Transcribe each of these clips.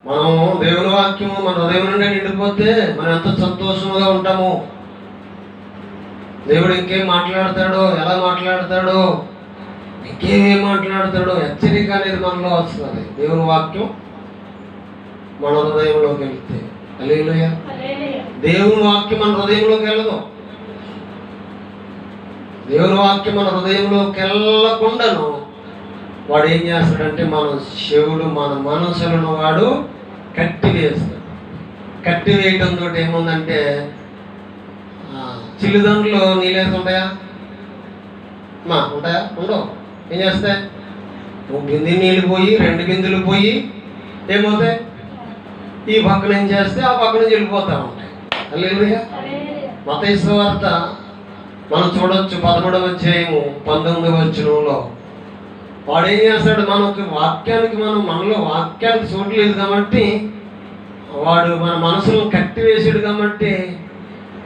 మనం దేవుని వాక్యము మన హృదయం నుండి నిండిపోతే మనం ఎంత సంతోషంగా ఉంటాము. దేవుడు ఇంకేం మాట్లాడతాడో, ఎలా మాట్లాడతాడో, ఇంకేమేం మాట్లాడతాడో హెచ్చరిక అనేది మనలో వస్తుంది. దేవుని వాక్యం మన హృదయంలోకి వెళ్తే. హల్లెలూయా. దేవుని వాక్యం మన హృదయంలోకి వెళ్ళదు. దేవుని వాక్యం మన హృదయంలోకి వెళ్ళకుండాను వాడు ఏం చేస్తాడంటే మన చెవుడు మన మనసులను వాడు కట్టివేస్తాడు. కట్టివేయడంతో ఏముందంటే చిల్లుదండ్రులు నీళ్ళేసి ఉంటాయా ఉంటాయా? ఉండవు. ఏం చేస్తాయి? ఒక బిందె నీళ్ళు పోయి 2 బిందెలు పోయి ఏమవుతాయి? ఈ పక్కన ఏం చేస్తే ఆ పక్కన వెళ్ళిపోతూ ఉంటాయి. హల్లెలూయా. మత్తయి సువార్త మనం చూడొచ్చు 11వ అధ్యాయము 19వ వచనంలో వాడు ఏం చేస్తాడు? మనలో వాక్యానికి చోటు లేదు కాబట్టి వాడు మన మనసులో కట్టివేసాడు. కాబట్టి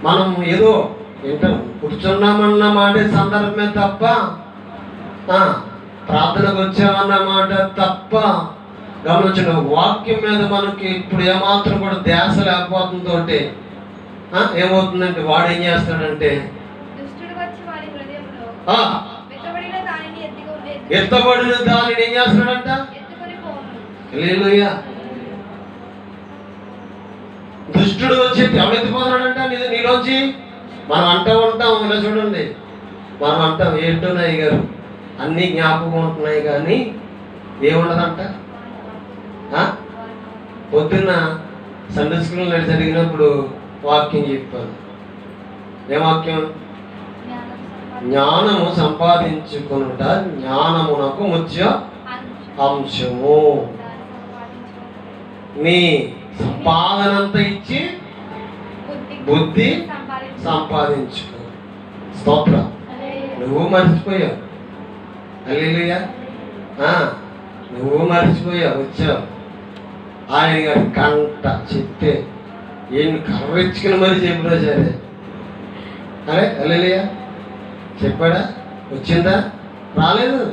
మనం ఏదో వింటాం, కూర్చున్నామన్న మాట సందర్భమే తప్ప, ప్రార్థనకు వచ్చామన్న మాట తప్ప గమనించిన వాక్యం మీద మనకి ఇప్పుడు ఏమాత్రం కూడా ధ్యాస లేకపోతుందో ఏమవుతుందంటే వాడు ఏం చేస్తాడంటే ఎత్తబడిన దానిని ఏం చేస్తాడంట? హల్లెలూయా. దుష్టుడు వచ్చి ఎవడెత్తిపోతాడంట నీలోంచి. మనం అంటూ ఉంటాం, ఇలా చూడండి, మనం అంటాం ఏంటోనాయి గారు అన్నీ జ్ఞాపకం ఉంటున్నాయి కానీ ఏముండదంట. పొద్దున్న సండే స్కూల్ జరిగినప్పుడు వాక్యం చెప్పాను. ఏ వాక్యం? జ్ఞానము సంపాదించుకునుట జ్ఞానమునకు ముఖ్య అంశము. నీ సంపాదనంతా ఇచ్చి బుద్ధి సంపాదించుకో. స్తోత్రం. నువ్వు మర్చిపోయావు. హల్లెలూయా. నువ్వు మర్చిపోయావు, వచ్చావు. ఆయన గారి కంట చెప్తే ఏం కర్రెచ్చుకుని మరి చెప్పినా సరే అరే హల్లెలూయా చెప్పాడా? వచ్చిందా? రాలేదు.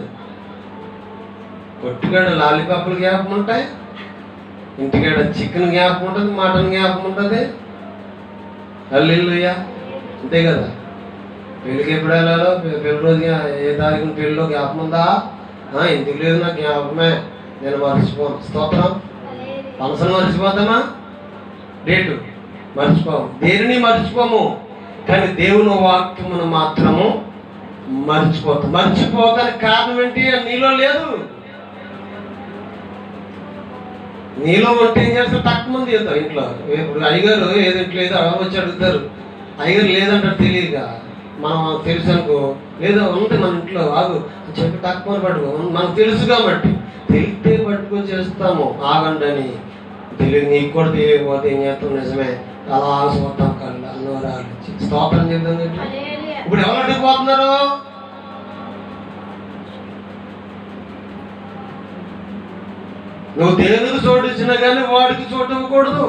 కొట్టుకాడ లాలీపాపులు జ్ఞాపకం ఉంటాయి, ఇంటికాడ చికెన్ జ్ఞాపకం ఉంటుంది, మటన్ జ్ఞాపకం ఉంటుంది. హల్లెలూయా. అంతే కదా. పెళ్ళికి ఎప్పుడు వెళ్ళాలో, పెళ్లి రోజు ఏ తారీఖున పెళ్ళిలో జ్ఞాపకం ఉందా? ఎందుకు లేదు, నాకు జ్ఞాపకమే, నేను మర్చిపోను. స్తోత్రం. ఫంక్షన్ మర్చిపోతామా? డేటు మర్చిపోము. దేనిని మర్చిపోము, కానీ దేవుని వాక్యమును మాత్రము మర్చిపోతాం. మర్చిపోతానికి కారణం ఏంటి? నీలో లేదు. నీలో ఉంటే ఏం చేస్తారు? తక్కువ మంది చేస్తారు ఇంట్లో. ఇప్పుడు అయ్యగారు ఏది ఇంట్లో ఏదో వచ్చి అడుగుతారు, అయ్యగారు లేదంటారు తెలియదుగా. మనం తెలుసు అనుకో, లేదో ఉంటే మన ఇంట్లో ఆగు చెప్పి తక్కువ పట్టుకో, మనకు తెలుసు కాబట్టి తెలిస్తే పట్టుకొని చేస్తాము. ఆగండి అని తెలియదు. నీకు కూడా తెలియకపోతే ఏం చేస్తాం? నిజమే, అలా చూద్దాం కళ్ళు అన్నవారు ఆలోచి. స్తోత్రం చెప్తాం. ఇప్పుడు ఎవరు అడిగిపోతున్నారు? నువ్వు దేవునికి చోటు ఇచ్చినా కానీ వాడికి చోటు ఇవ్వకూడదు.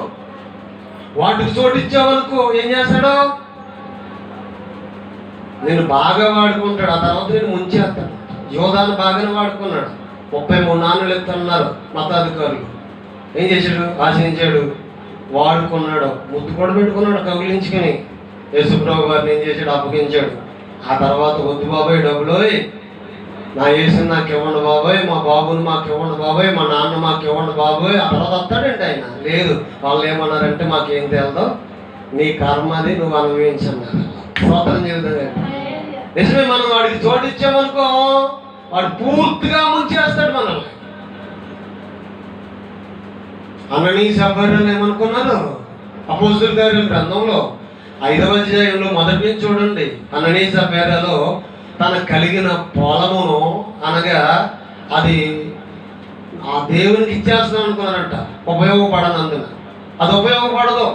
వాటికి చోటు ఇచ్చావనుకో ఏం చేస్తాడు? నేను బాగా వాడుకుంటాడు, ఆ తర్వాత నేను ముంచేస్తాడు. యోధాను బాగానే వాడుకున్నాడు. 33 నాన్నలు ఎత్తున్నారు మతాధికారులు. ఏం చేశాడు? ఆశించాడు, వాడుకున్నాడు, ముద్దు కూడా పెట్టుకున్నాడు కౌగిలించుకుని. యేసుప్రభు గారిని ఏం చేశాడు? అప్పగించాడు. ఆ తర్వాత వద్దు బాబాయ్ డబ్బులు, నా యేసుని నాకు ఇవ్వండి బాబాయ్, మా బాబుని మాకు ఇవ్వండి బాబాయ్, మా నాన్న మాకు ఇవ్వండి బాబాయ్. ఆ తర్వాత వస్తాడంటే ఆయన లేదు. వాళ్ళు ఏమన్నారంటే మాకేం తెలదు, నీ కర్మది నువ్వు అనుభవించన్నారు. స్తోత్రం చెబుతుంది. నిజమే. మనం వాడికి చోటు ఇచ్చామనుకో వాడు పూర్తిగా ముంచేస్తాడు మనల్ని. అననీయ సభ్యులు ఏమనుకున్నారు? అపోస్తలుల కార్యాల గ్రంథంలో 5వ అధ్యాయంలో మొదటి నుంచి చూడండి. అననీయ సభ్యులలో తన కలిగిన పొలమును అనగా అది ఆ దేవునికి ఇచ్చేస్తాం అనుకున్నారంట. ఉపయోగపడనందున అది ఉపయోగపడదు,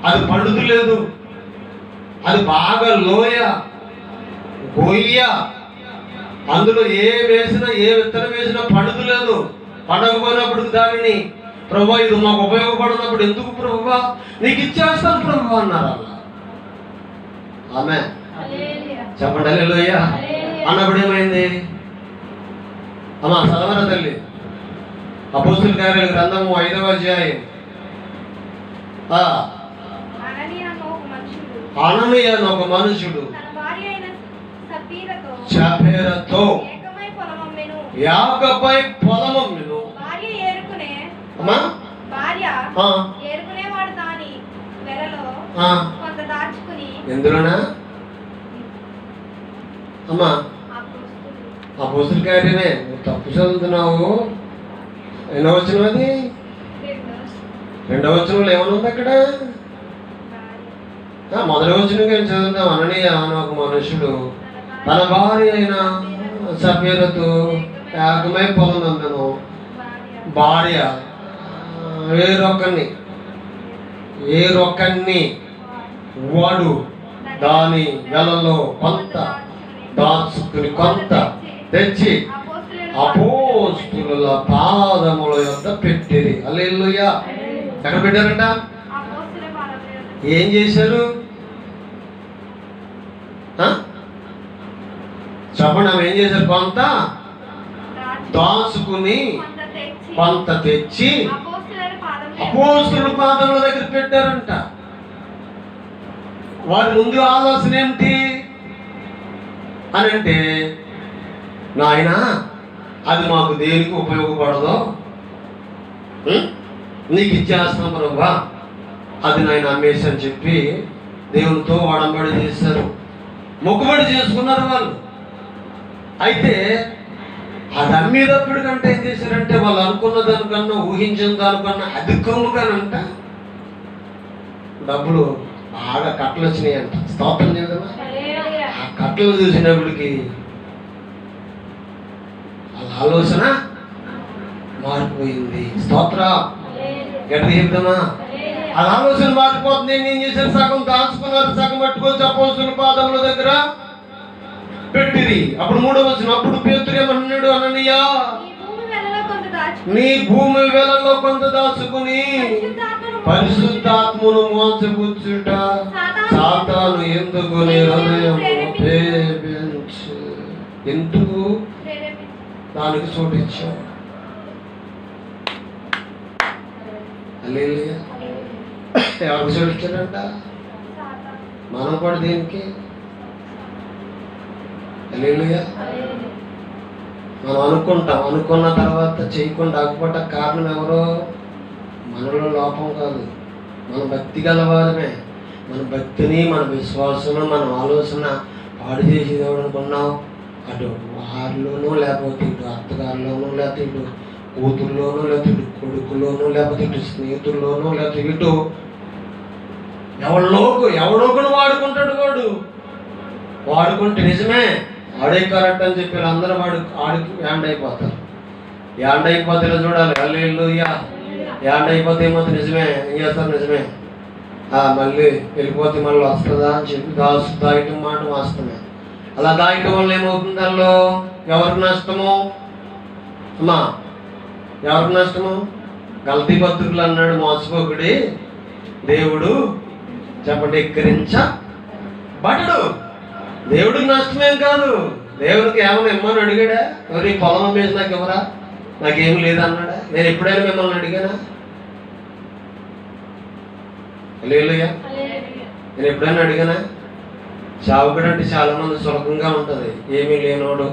అది పండుతులేదు, అది బాగా లోయ గొయ్య, అందులో ఏ విత్తనం వేసినా పండుతులేదు. పండకపోయినప్పుడు దానిని ప్రభువా ఇది మాకు ఉపయోగపడినప్పుడు ఎందుకు ప్రభువా నీకు ఇచ్చేస్తాను ప్రభువా అన్నారు. అలా ఆమె చెప్పండి హల్లెలూయా అన్నప్పుడు ఏమైంది? అమ్మా చదవరా తల్లి. అపోస్తుల కార్యాల గ్రంథము 5వ అధ్యాయం. అననీయ అను ఒక మనుషుడు సపీరతో యాగపై పొలమమ్మెను. ఎందులోనా అమ్మా? అపోస్తుల కార్యమే. తప్పు చదువుతున్నావు. ఎన్నో వచనం అది? 2వ వచనంలో ఏమనుంది అక్కడ? మొదటి వచనం కానీ చదువుతాం. అననీయ అని ఒక మనుషుడు తన భార్య అయిన సపీరతో యాగమై పొలమమ్మెను. భార్య ఏ రొక్కన్ని వాడు దాని వెలలో కొంత దాచుకుని కొంత తెచ్చి అపోస్తుల పాదముల యొద్ద పెట్టిరి. హల్లెలూయా. ఎక్కడ పెట్టారంట? ఏం చేశారు చెప్పండి. ఏం చేశారు? కొంత దాచుకుని కొంత తెచ్చి అపోస్తుల పాదముల దగ్గర పెట్టారంట. వారి ముందు ఆలోచన ఏమిటి అని అంటే, నాయన అది మాకు దేనికి ఉపయోగపడదో నీకు ఇచ్చేస్తున్నాం ప్రభువా, అది నాయన అమ్మేసి అని చెప్పి దేవునితో వాడంబడి చేశారు. మొక్కుబడి చేసుకున్నారు వాళ్ళు. అయితే అది అమ్మేటప్పుడు కంటే ఏం చేశారంటే, వాళ్ళు అనుకున్న దానికన్నా ఊహించిన దానికన్నా అధికముగానంట డబ్బులు బాగా కట్టలు వచ్చినాయంట. స్తోత్రం చేద్దామా? ఆ కట్టలు చూసినప్పటికి వాళ్ళ ఆలోచన మారిపోయింది. స్తోత్ర గట్టి చెప్తామా? వాళ్ళ ఆలోచన మారిపోతుంది. ఏం చేశారు? సగం దాచుకున్నారు, సగం పట్టుకొచ్చి అపోస్తుల పాదముల దగ్గర పెట్టిరి. అప్పుడు 3వ వచనం, అప్పుడు పేతురు ఏమన్నాడు? అననీయ, నీ భూమి వెలలో కొంత దాచుకుని పరిశుద్ధాత్మను మోసపుచ్చుట సాతాను ఎందుకు నీ హృదయమును ప్రేమించు. ఎందుకు దానికి చోటిచ్చావు? హల్లెలూయా. ఎవరికి చోటిచ్చాడంట? మనం కూడా దేనికి? హల్లెలూయా. మనం అనుకుంటాం, అనుకున్న తర్వాత చేయకుండా ఆగిపోవటం కారణం ఎవరో? మనలో లోపం కాదు, మన భక్తి గలవారమే. మన భక్తిని, మన విశ్వాసము, మన ఆలోచన పాడు చేసేది ఎవడనుకున్నావు? అటు వారిలోనూ, లేకపోతే ఇటు అత్తగారిలోనూ, లేకపోతే ఇటు కూతుర్లోనూ, లేకపోతే ఇటు కొడుకులోనూ, లేకపోతే ఇటు స్నేహితుల్లోనూ, లేకపోతే ఇటు ఎవడోకును వాడుకుంటాడు. వాడుకుంటే నిజమే ఆడే కరెక్ట్ అని చెప్పి అందరూ ఆడికి యాండ్ అయిపోతారు. యాండ్ అయిపోతే చూడాలి. హల్లెలూయా. యాండ్ అయిపోతే ఏమవుతుంది? నిజమే. ఏం చేస్తారు? నిజమే. మళ్ళీ వెళ్ళిపోతే మళ్ళీ వస్తుందా అని చెప్పి దాయటం మాట వాస్తవమే. అలా దాయటం వల్ల ఏమవుతుంది? దానిలో ఎవరికి నష్టము అమ్మా? ఎవరికి నష్టము? గల్తీ పత్రికలు అన్నాడు మోసపోకుడి దేవుడు చెప్పండి ఎక్కిరించబడడు. దేవుడికి నష్టమేం కాదు. దేవుడికి ఏమైనా ఇమ్మని అడిగాడా? ఎవరి పొలం అమ్మేసి నాకు ఎవరా, నాకేమి లేదన్నాడా? నేను ఎప్పుడైనా మిమ్మల్ని అడిగానా? హల్లెలూయా. నేను ఎప్పుడైనా అడిగానా? చావుకుడు అంటే చాలా మంది సులభంగా ఉంటుంది. ఏమీ లేనోడు,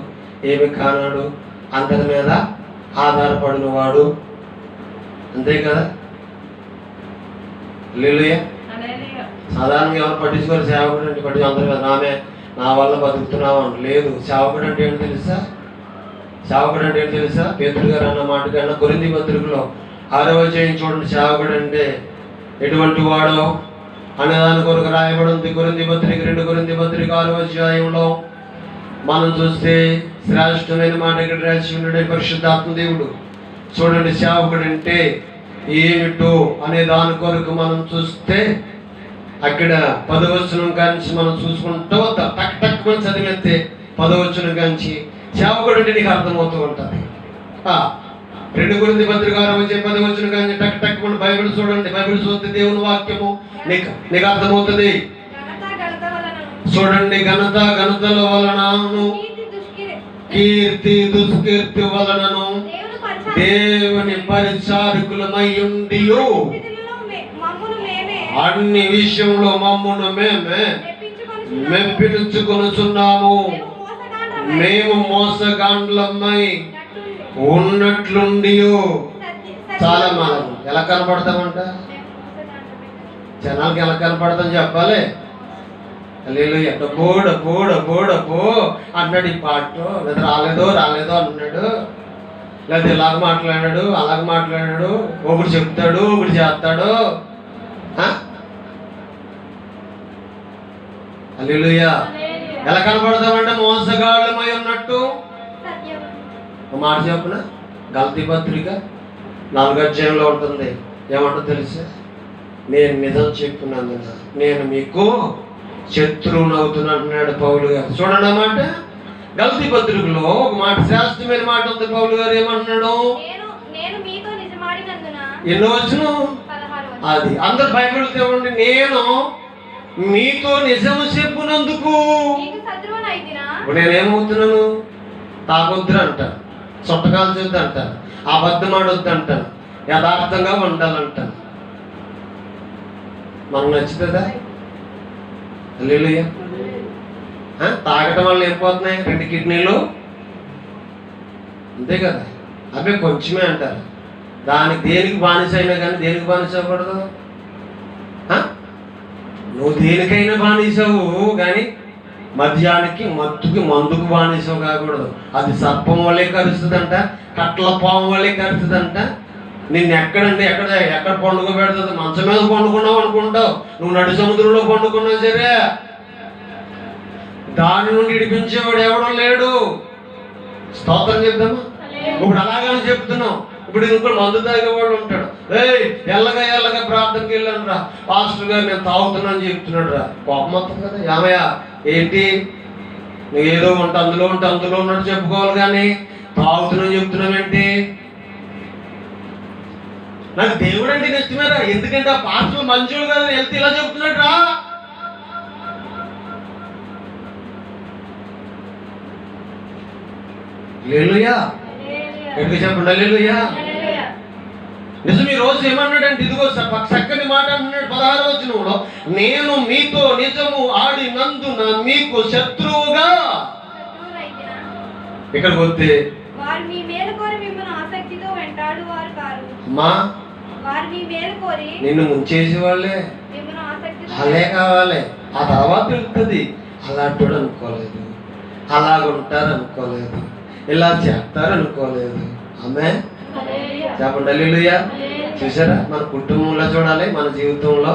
ఏమి కానాడు, అందరి మీద ఆధారపడిన వాడు, అంతే కదా? హల్లెలూయా. సాధారణంగా ఎవరు పట్టించుకోరు. సేవకుడు అంటే పట్టించు అందరి మీద నా వల్ల బతుకుతున్నావు అని లేదు. సేవకుడు అంటే ఏంటి తెలుసా? సేవకుడు అంటే ఏంటి తెలుసా? పేతురు గారు అన్న మాట కన్నా కొరింథీ పత్రికలో 6వ అధ్యాయం చూడండి. సేవకుడు అంటే ఎటువంటి వాడో అనేదాని కొరకు రాయబడి ఉంది. కొరింథీ పత్రిక 2 కొరింథీ పత్రిక 6వ అధ్యాయంలో మనం చూస్తే శ్రేష్టమైన మాట ఇక్కడ రాసి ఉన్నాడే పరిశుద్ధాత్మ దేవుడు. చూడండి, సేవకుడు అంటే ఏమిటో అనే దాని కొరకు మనం చూస్తే అక్కడ 10వ వచనం కాంచి మనం చూసుకుంటూ వద్దాం. టక్ మనం చదివేస్తే 10వ వచనం కాంచి సేవకుడు అంటే నీకు అర్థమవుతూ ఉంటుంది. 2 కొరింథీ పత్రిక 6వ అధ్యాయం 10వ వచనం కాంచి టక్ మన బైబిల్ చూడండి. బైబిల్ చూస్తే దేవుని వాక్యము నీకు అర్థమవుతుంది. చూడండి, ఘనతల వలనను కీర్తి దుష్కీర్తి వలనను దేవుని పరిచారకులమై ఉండి అన్ని విషయంలో మమ్మును మేమే మెప్పించుకొనుచున్నాము. మేము మోసగాండ్లమై ఉన్నట్లుండి చాలా మనం ఎలా కనపడతామంట? జనాలకి ఎలా కనపడతాం చెప్పాలి. హల్లెలూయా. డబ్బో డబ్బో డబ్బో డబ్బో అన్నాడు ఈ పాటలో. లేదా రాలేదో అన్నాడు, లేదా ఇలాగ మాట్లాడాడు అలాగ మాట్లాడాడు, ఒకటి చెప్తాడు ఒకటి చేస్తాడు. హల్లెలూయా. ఎలా కనపడతామంటే మోసగాళ్ళమై ఉన్నట్టు. ఒక మాట చెప్పున, గలతీ పత్రిక 4వ అధ్యాయంలో ఉంటుంది. ఏమంటో తెలుసా? నేను నిజం చెప్పున్నందున నేను మీకు శత్రువును అవుతున్నా అంటున్నాడు పౌలు గారు. చూడండి అన్నమాట. గలతీ పత్రికలో ఒక మాట, శ్రేష్టమైన మాట ఉంది. పౌలు గారు ఏమంటున్నాడు? ఎన్నో వచ్చును అది అందరు బైబిల్ తెవండి. నేను మీతో నిజము చెప్పునందుకు. ఇప్పుడు నేనేమవుతున్నాను? తాగొద్దు అంటాను, చుట్టకాలు చూద్దు అంటాను, అబద్ధం ఆడొద్దు అంటాను, యథార్థంగా ఉండాలంటాను. మనకు నచ్చుతుందా? హల్లెలూయా. తాగటం వల్ల ఏం పోతున్నాయి? 2 కిడ్నీలు. అంతే కదా. అవి కొంచెమే అంటారు. దానికి దేనికి బానిస అయినా కానీ దేనికి బానిస అవ్వకూడదు. నువ్వు దేనికైనా బానిసవు కానీ మద్యానికి మత్తుకి మందుకు బానిసవు కాకూడదు. అది సర్పం వల్లే కరుస్తుందంట, కట్ల పాము వల్లే కరుస్తుందంట. నిన్ను ఎక్కడ పండుగ పెడుతుంది? మంచం మీద పండుకున్నావు అనుకుంటావు, నువ్వు నడి సముద్రంలో పండుకున్నావు సరే, దాని నుండి ఇడిపించేవాడు ఎవడం లేడు. స్తోత్రం చెప్తామా? ఇప్పుడు అలాగని చెప్తున్నావు. ఇప్పుడు ఇంకోటి మందు తాగేవాడు ఉంటాడు. ఎల్లగా ప్రార్థనకి వెళ్ళాను రా పాస్టర్ గారు, నేను తాగుతున్నాను చెప్తున్నాడు రా. కోపం వస్తుంది కదా. ఏమయ్యా ఏంటి? నువ్వు ఏదో ఉంటే అందులో ఉన్నట్టు చెప్పుకోవాలి కానీ తాగుతున్నావు చెప్తున్నావేంటి? నాకు దేవుడు అంటే ఇష్టమేరా. ఎందుకంటే ఆ పాస్టర్లు మంచోడు కదా, వెళ్తే ఇలా చెప్తున్నాడు రా. హల్లెలూయా. ఎందుకు చెప్పండి హల్లెలూయా. నిజం. ఈ రోజు ఏమన్నాడంటే ఇదిగో చక్కని మాట అంటున్నాడు 16వ వచనంలో, నేను మీతో నిజము ఆడినందున మీకు శత్రువుగా. ఇక్కడికి వస్తే నిన్ను ముంచేసే వాళ్ళే అలే కావాలి. ఆ తర్వాత తెలుస్తుంది అలాంటి అనుకోలేదు, అలాగుంటారు అనుకోలేదు, ఇలా చేస్తారు అనుకోలేదు. ఆమె చెప్పండి హల్లెలూయా. చూసారా? మన కుటుంబంలో చూడాలి, మన జీవితంలో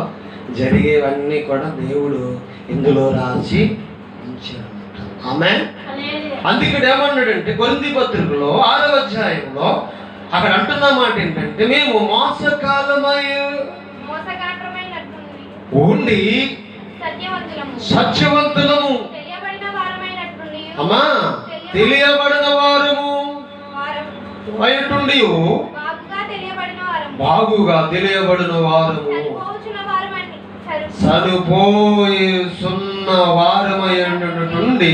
జరిగేవన్నీ కూడా దేవుడు ఇందులో రాసి ఉంచాడు. ఆమె అందుకే ఏమన్నాడంటే కొరింథీ పత్రికలో 6వ అధ్యాయంలో అక్కడ అంటున్న మాట ఏంటంటే, మేము మోసకాలమై ఉండి సత్యవంతులము అమ్మా తెలియబడిన వారము బయటుండి బాగుగా తెలియబడిన వారము చనిపోయిన వారమైనటువంటి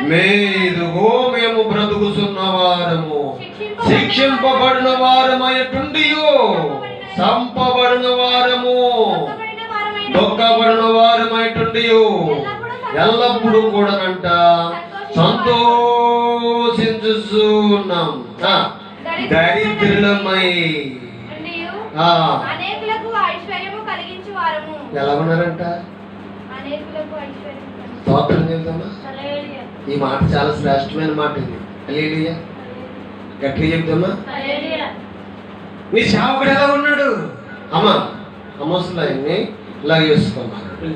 మేదుగో మేము బ్రతుకుతున్న వారము, శిక్షింపబడిన వారమైనటువంటి సంపబడిన వారము, దొక్కబడిన వారమైనటువంటి ఎల్లప్పుడూ కూడానంట సంతోషించున్నాం. దరిద్రులమై ఎలా ఉన్నారంట? స్తోత్రం చెప్తామా? ఈ మాట చాలా శ్రేష్టమైన మాట ఇది. హల్లెలూయా. గట్టిగా చెప్తామా? నీ సేవకుడు ఎలా ఉన్నాడు? అమ్మా అమ్మసలు ఆయన్ని ఇలా చేసుకోమా.